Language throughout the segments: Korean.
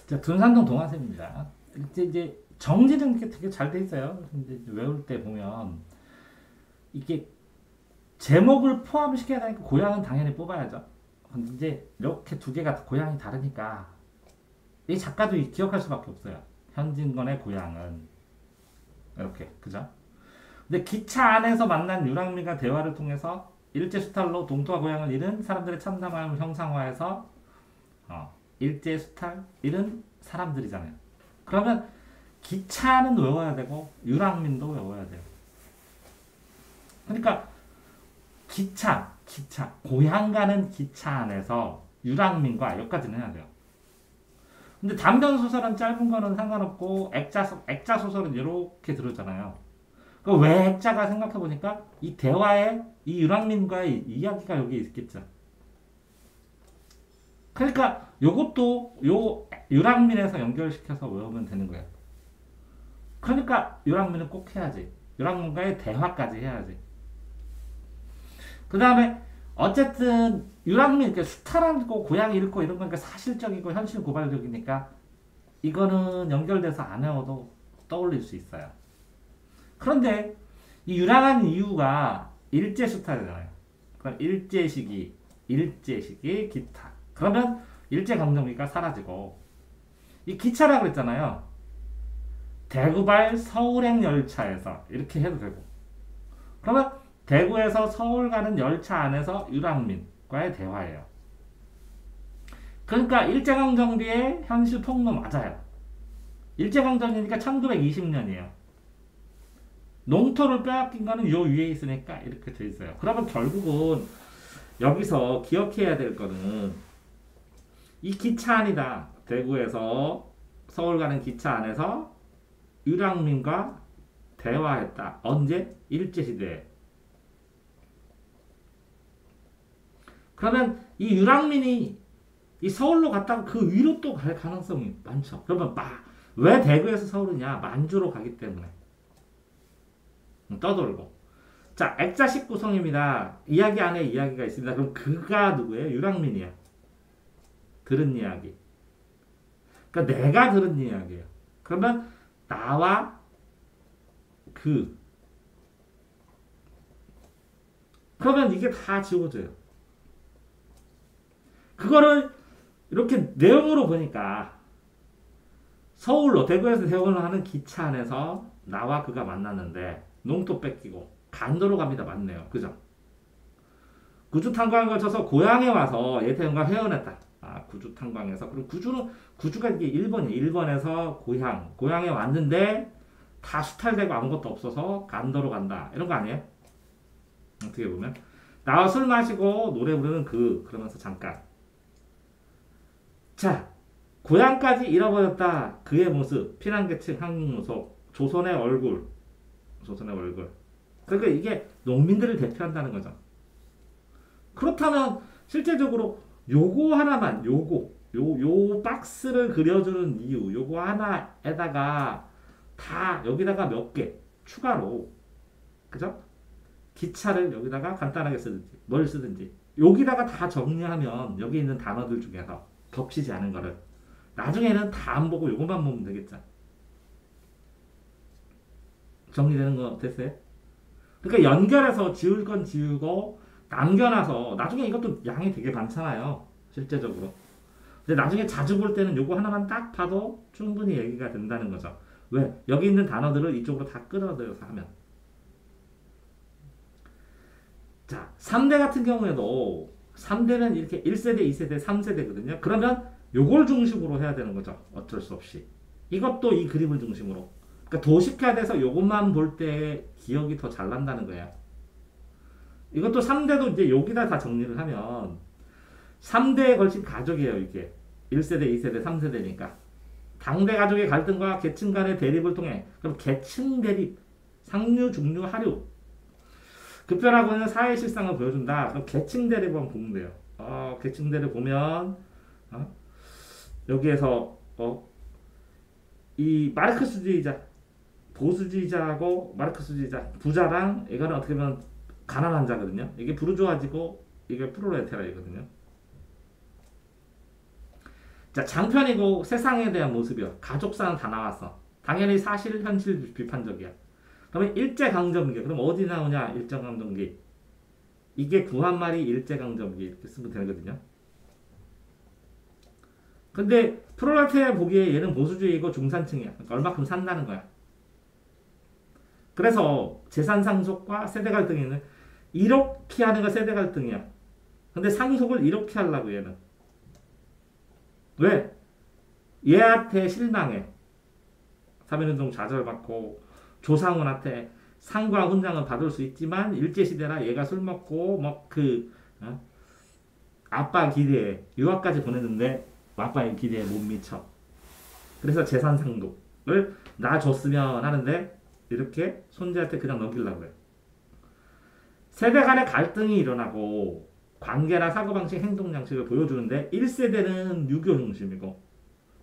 자, 둔산동 동화샘입니다. 이제 정리는 이렇게 되게 잘 돼 있어요. 근데 이제 외울 때 보면 이게 제목을 포함시켜야 되니까 고향은 당연히 뽑아야죠. 근데 이제 이렇게 두 개가 고향이 다르니까 이 작가도 기억할 수밖에 없어요. 현진건의 고향은 이렇게 그죠? 근데 기차 안에서 만난 유랑민과 대화를 통해서 일제 수탈로 동토와 고향을 잃은 사람들의 참담함을 형상화해서 일제 수탈 잃은 사람들이잖아요. 그러면 기차는 외워야 되고 유랑민도 외워야 돼요. 그러니까 기차 고향 가는 기차 안에서 유랑민과 여기까지는 해야 돼요. 근데 단편 소설은 짧은 거는 상관없고 액자 소설은 이렇게 들었잖아요. 그 왜 액자가 생각해 보니까 이 대화에 이 유랑민과의 이야기가 여기 있겠죠. 그러니까 요것도 요 유랑민에서 연결시켜서 외우면 되는 거예요. 그러니까 유랑민은 꼭 해야지. 유랑민과의 대화까지 해야지. 그 다음에 어쨌든 유랑민 이렇게 수탈하고 고향 잃고 이런 거니까 사실적이고 현실 고발적이니까 이거는 연결돼서 안 외워도 떠올릴 수 있어요. 그런데 이 유랑한 이유가 일제 수탈이잖아요. 그럼 일제 시기 기타. 그러면 일제 강점기가 사라지고 이 기차라 그랬잖아요. 대구발 서울행 열차에서 이렇게 해도 되고. 그러면 대구에서 서울 가는 열차 안에서 유랑민과의 대화예요. 그러니까 일제강점기의 현실 폭로 맞아요. 일제강점기니까 1920년이에요. 농토를 빼앗긴 거는 요 위에 있으니까 이렇게 돼 있어요. 그러면 결국은 여기서 기억해야 될 거는 이 기차 안이다. 대구에서 서울 가는 기차 안에서 유랑민과 대화했다. 언제? 일제시대에. 그러면 이 유랑민이 이 서울로 갔다가 그 위로 또 갈 가능성이 많죠. 그러면 왜 대구에서 서울이냐? 만주로 가기 때문에. 떠돌고. 자, 액자 19성입니다. 이야기 안에 이야기가 있습니다. 그럼 그가 누구예요? 유랑민이야. 들은 이야기. 그러니까 내가 들은 이야기예요. 그러면 나와 그. 그러면 이게 다 지워져요. 그거를 이렇게 내용으로 보니까 서울로 대구에서 대원을 하는 기차 안에서 나와 그가 만났는데 농토 뺏기고 간도로 갑니다. 맞네요. 그죠? 구주 탄광을 거쳐서 고향에 와서 예태원과 회원했다. 구주 탄광에서. 그리고 구주가 이게 일본이에요. 일본에서 고향에 왔는데 다 수탈되고 아무것도 없어서 간도로 간다. 이런 거 아니에요? 어떻게 보면 나와 술 마시고 노래 부르는 그러면서 잠깐. 자, 고향까지 잃어버렸다. 그의 모습, 피난계층, 항공노소, 조선의 얼굴. 그러니까 이게 농민들을 대표한다는 거죠. 그렇다면 실제적으로 요거 하나만, 요 박스를 그려주는 이유, 요거 하나에다가 다 여기다가 몇 개 추가로, 그죠? 기차를 여기다가 간단하게 쓰든지, 뭘 쓰든지, 여기다가 다 정리하면 여기 있는 단어들 중에서 겹치지 않은 거를 나중에는 다 안 보고 요것만 보면 되겠죠. 정리되는 거 됐어요? 그러니까 연결해서 지울 건 지우고 남겨놔서 나중에 이것도 양이 되게 많잖아요. 실제적으로. 근데 나중에 자주 볼 때는 요거 하나만 딱 봐도 충분히 얘기가 된다는 거죠. 왜? 여기 있는 단어들을 이쪽으로 다 끌어들여서 하면. 자, 3대 같은 경우에도 3대는 이렇게 1세대, 2세대, 3세대거든요. 그러면 요걸 중심으로 해야 되는 거죠. 어쩔 수 없이. 이것도 이 그림을 중심으로. 그러니까 도식화돼서 요것만 볼 때 기억이 더 잘 난다는 거예요. 이것도 3대도 이제 여기다 다 정리를 하면 3대에 걸친 가족이에요, 이게. 1세대, 2세대, 3세대니까. 당대 가족의 갈등과 계층 간의 대립을 통해 그럼 계층 대립, 상류, 중류, 하류 급변하고 있는 사회 실상을 보여준다. 그럼 계층 대립을 한번 보면 돼요. 계층 대립 보면 여기에서 이 마르크스주의자, 보수주의자하고 마르크스주의자, 부자랑 이거는 어떻게 보면 가난한 자거든요. 이게 부르주아지고 이게 프롤레타리아거든요. 자, 장편이고 세상에 대한 모습이요. 가족사는 다 나왔어. 당연히 사실, 현실 비판적이야. 그러면 일제강점기. 그럼 어디 나오냐? 일제강점기. 이게 구한말이 일제강점기. 이렇게 쓰면 되거든요. 근데 프롤레타리아 보기에 얘는 보수주의고 중산층이야. 그러니까 얼마큼 산다는 거야. 그래서 재산 상속과 세대 갈등에는 이렇게 하는 거 세대 갈등이야. 근데 상속을 이렇게 하려고 얘는. 왜? 얘한테 실망해. 3.1운동 좌절받고 조상훈한테 상과 훈장은 받을 수 있지만 일제시대라 얘가 술 먹고 아빠 기대에 유학까지 보냈는데 아빠의 기대에 못 미쳐. 그래서 재산 상속을 나 줬으면 하는데 이렇게 손자한테 그냥 넘기려고 해요. 세대 간의 갈등이 일어나고 관계나 사고방식, 행동양식을 보여주는데 1세대는 유교 중심이고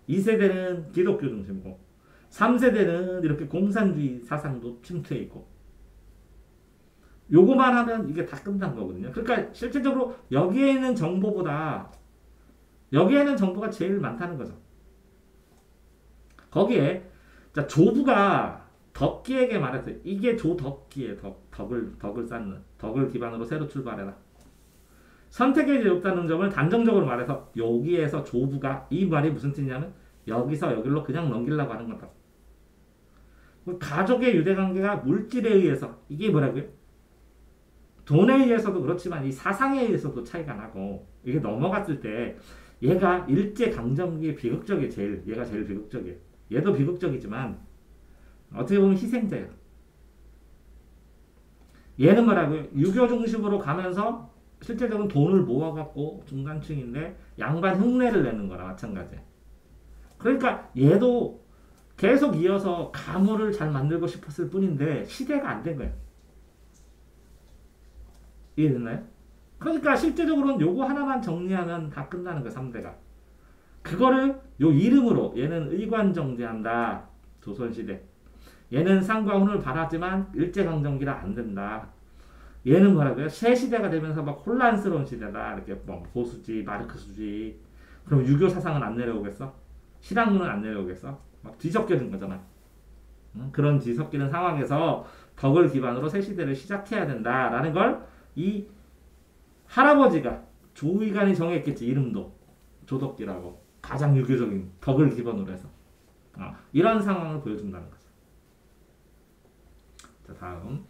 2세대는 기독교 중심이고 3세대는 이렇게 공산주의 사상도 침투해 있고 요거만 하면 이게 다 끝난 거거든요. 그러니까 실질적으로 여기에 있는 정보가 제일 많다는 거죠. 거기에 자, 조부가 덕기에게 말했어요. 이게 조덕기의 덕을 쌓는 덕을 기반으로 새로 출발해라. 선택의 여지 없다는 점을 단정적으로 말해서 여기에서 조부가 이 말이 무슨 뜻이냐면 여기서 여기로 그냥 넘기려고 하는 거다. 가족의 유대관계가 물질에 의해서 이게 뭐라고요? 돈에 의해서도 그렇지만 이 사상에 의해서도 차이가 나고 이게 넘어갔을 때 얘가 일제강점기의 비극적이에요. 얘가 제일 비극적이에요. 얘도 비극적이지만 어떻게 보면 희생자예요. 얘는 뭐라고요? 유교 중심으로 가면서 실제적으로 돈을 모아갖고 중간층인데 양반 흉내를 내는 거랑 마찬가지예요. 그러니까 얘도 계속 이어서 가물을 잘 만들고 싶었을 뿐인데 시대가 안 된 거예요. 이해됐나요? 그러니까 실제적으로는 요거 하나만 정리하면 다 끝나는 거예요. 3대가. 그거를 요 이름으로 얘는 의관정제한다. 조선시대. 얘는 상과 훈을 바라지만 일제강점기라 안 된다. 얘는 뭐라고요? 새 시대가 되면서 막 혼란스러운 시대다. 이렇게 뭐 보수주의, 마르크스주의. 그럼 유교 사상은 안 내려오겠어? 신학문은 안 내려오겠어? 막 뒤섞여진 거잖아. 그런 뒤섞이는 상황에서 덕을 기반으로 새 시대를 시작해야 된다라는 걸 이 할아버지가 조의관이 정했겠지. 이름도 조덕기라고 가장 유교적인 덕을 기반으로 해서 이런 상황을 보여준다는 거죠. 자, 다음.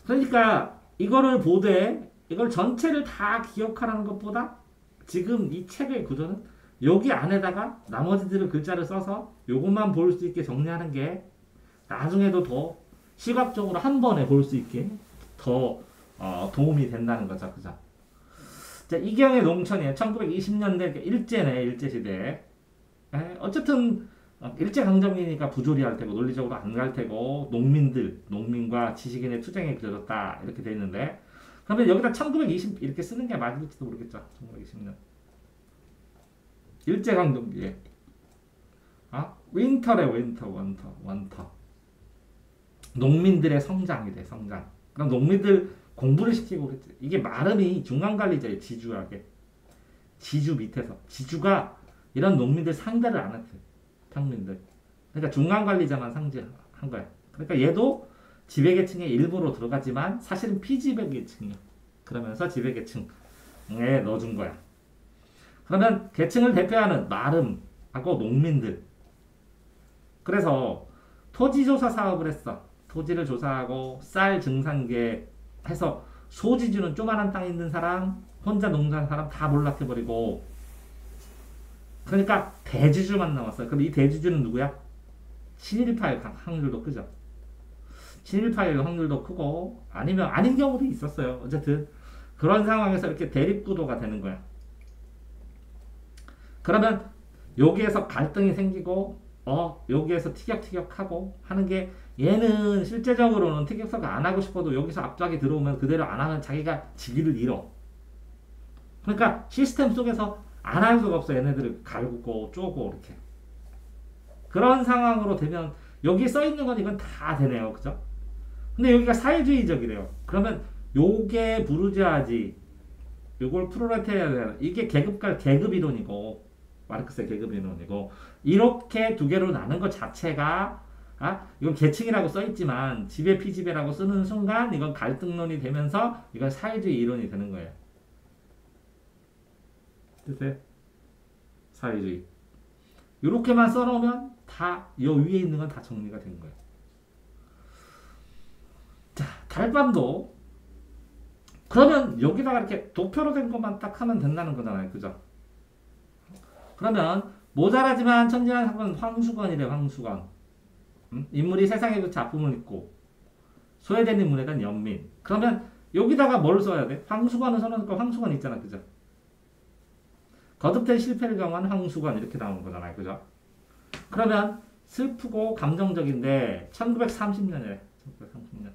그러니까 이거를 보되 이걸 전체를 다 기억하라는 것보다 지금 이 책의 구조는 여기 안에다가 나머지들을 글자를 써서 요것만 볼 수 있게 정리하는 게 나중에도 더 시각적으로 한 번에 볼 수 있게 더 도움이 된다는 거죠. 그죠? 자, 이경의 농촌이에요. 1920년대 일제네, 일제시대. 어쨌든 일제강점기니까 부조리할 테고 논리적으로 안 갈 테고 농민과 지식인의 투쟁에 그쳐졌다 이렇게 돼 있는데 그러면 여기다 1920 이렇게 쓰는 게 맞을지도 모르겠죠. 1920년 일제강점기에 윈터래 원터 농민들의 성장이 돼. 성장. 그럼 농민들 공부를 시키고 그랬지. 이게 말음이 중간관리자예요. 지주하게. 지주 밑에서. 지주가 이런 농민들 상대를 안 했어요. 평민들. 그러니까 중간관리자만 상대한 거야. 그러니까 얘도 지배계층의 일부로 들어가지만 사실은 피지배계층이야. 그러면서 지배계층에 넣어준 거야. 그러면 계층을 대표하는 말음하고 농민들. 그래서 토지조사 사업을 했어. 토지를 조사하고 쌀 증산계 해서 소지주는 조만한 땅 있는 사람, 혼자 농사하는 사람 다 몰락해버리고 그러니까 대지주만 남았어요. 그럼 이 대지주는 누구야? 친일파일 확률도 크죠. 친일파일 확률도 크고 아니면 아닌 경우도 있었어요. 어쨌든 그런 상황에서 이렇게 대립구도가 되는 거야. 그러면 여기에서 갈등이 생기고 여기에서 티격태격하고 하는 게 얘는 실제적으로는 티격태격 안 하고 싶어도 여기서 압박이 들어오면 그대로 안 하면 자기가 직위를 잃어. 그러니까 시스템 속에서 안 할 수가 없어. 얘네들을 갈고 쪼고 이렇게. 그런 상황으로 되면 여기 써 있는 건 이건 다 되네요. 그죠? 근데 여기가 사회주의적이래요. 그러면 요게 부르주아지 요걸 프롤레타리아 이게 계급 이론이고 마르크스의 계급 이론이고 이렇게 두 개로 나눈 것 자체가 이건 계층이라고 써있지만 지배 피지배라고 쓰는 순간 이건 갈등론이 되면서 이건 사회주의 이론이 되는 거예요. 됐어요? 사회주의. 이렇게만 써놓으면 다 요 위에 있는 건 다 정리가 된 거예요. 자, 달밤도 그러면 여기다가 이렇게 도표로 된 것만 딱 하면 된다는 거잖아요. 그죠? 그러면 모자라지만 천진한 사건 황수건이래. 황수건. 인물이 세상에도 작품을 있고 소외된 인물에 대한 연민. 그러면 여기다가 뭘 써야 돼? 황수건을 써놓으니까 황수건 있잖아. 그죠? 거듭된 실패를 경험한 황수건 이렇게 나오는 거잖아요. 그죠? 그러면 슬프고 감정적인데 1930년이래. 1930년.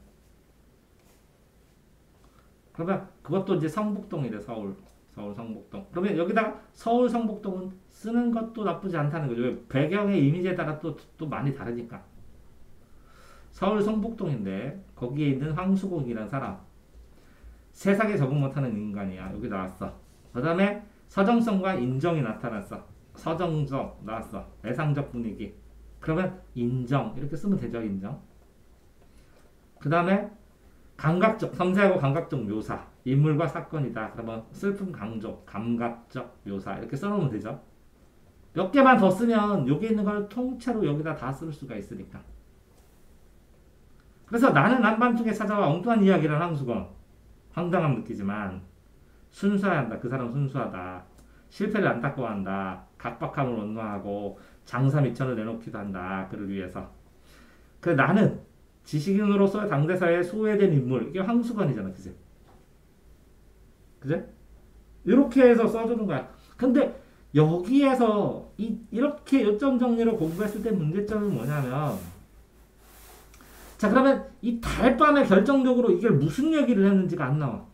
그러면 그것도 이제 성북동이래. 서울 성북동. 그러면 여기다가 서울 성북동은 쓰는 것도 나쁘지 않다는 거죠. 배경의 이미지에 따라 또 많이 다르니까. 서울 성북동인데 거기에 있는 황수공이라는 사람. 세상에 적응 못하는 인간이야. 여기 나왔어. 그 다음에 서정성과 인정이 나타났어. 서정적 나왔어. 애상적 분위기. 그러면 인정 이렇게 쓰면 되죠. 인정. 그 다음에 감각적, 섬세하고 감각적 묘사. 인물과 사건이다. 그러면 슬픔 강조, 감각적 묘사 이렇게 써놓으면 되죠. 몇 개만 더 쓰면 여기 있는 걸 통째로 여기다 다 쓸 수가 있으니까. 그래서 나는 한밤중에 찾아와 엉뚱한 이야기를 황수건. 황당함 느끼지만 순수해야 한다. 그 사람 순수하다. 실패를 안타까워한다. 각박함을 원망하고 장사 미천을 내놓기도 한다. 그를 위해서. 그래 나는 지식인으로서 당대사에 소외된 인물. 이게 황수건이잖아. 그지? 그지? 이렇게 해서 써주는 거야. 근데 여기에서 이렇게 요점 정리로 공부했을 때 문제점은 뭐냐면 자 그러면 이 달밤에 결정적으로 이게 무슨 얘기를 했는지가 안 나와.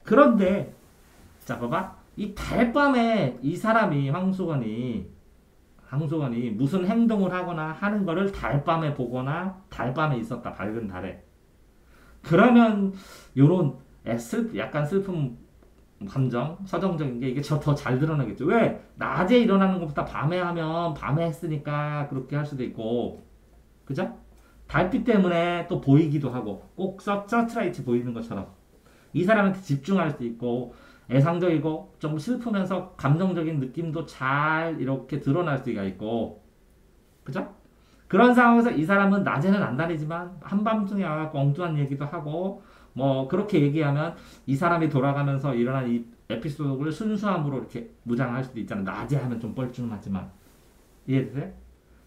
그런데 자 봐봐. 이 달밤에 이 사람이 황수건이 무슨 행동을 하거나 하는 거를 달밤에 보거나 달밤에 있었다. 밝은 달에. 그러면 요런 약간 슬픔 감정, 서정적인 게 이게 더 잘 드러나겠죠. 왜? 낮에 일어나는 것보다 밤에 하면 밤에 했으니까 그렇게 할 수도 있고 그죠? 달빛 때문에 또 보이기도 하고 꼭 서트라이트 보이는 것처럼 이 사람한테 집중할 수 있고 애상적이고 좀 슬프면서 감정적인 느낌도 잘 이렇게 드러날 수가 있고 그죠? 그런 상황에서 이 사람은 낮에는 안 다니지만 한밤중에 와서 엉뚱한 얘기도 하고 뭐 그렇게 얘기하면 이 사람이 돌아가면서 일어난 이 에피소드를 순수함으로 이렇게 무장할 수도 있잖아요. 낮에 하면 좀 뻘쭘하지만 이해되세요?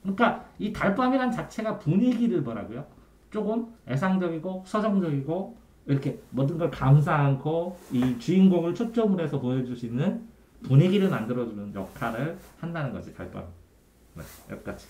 그러니까 이 달밤이란 자체가 분위기를 뭐라고요? 조금 애상적이고 서정적이고 이렇게 모든 걸 감싸 안고 이 주인공을 초점으로 해서 보여줄 수 있는 분위기를 만들어주는 역할을 한다는 거지 달밤. 네, 여기까지.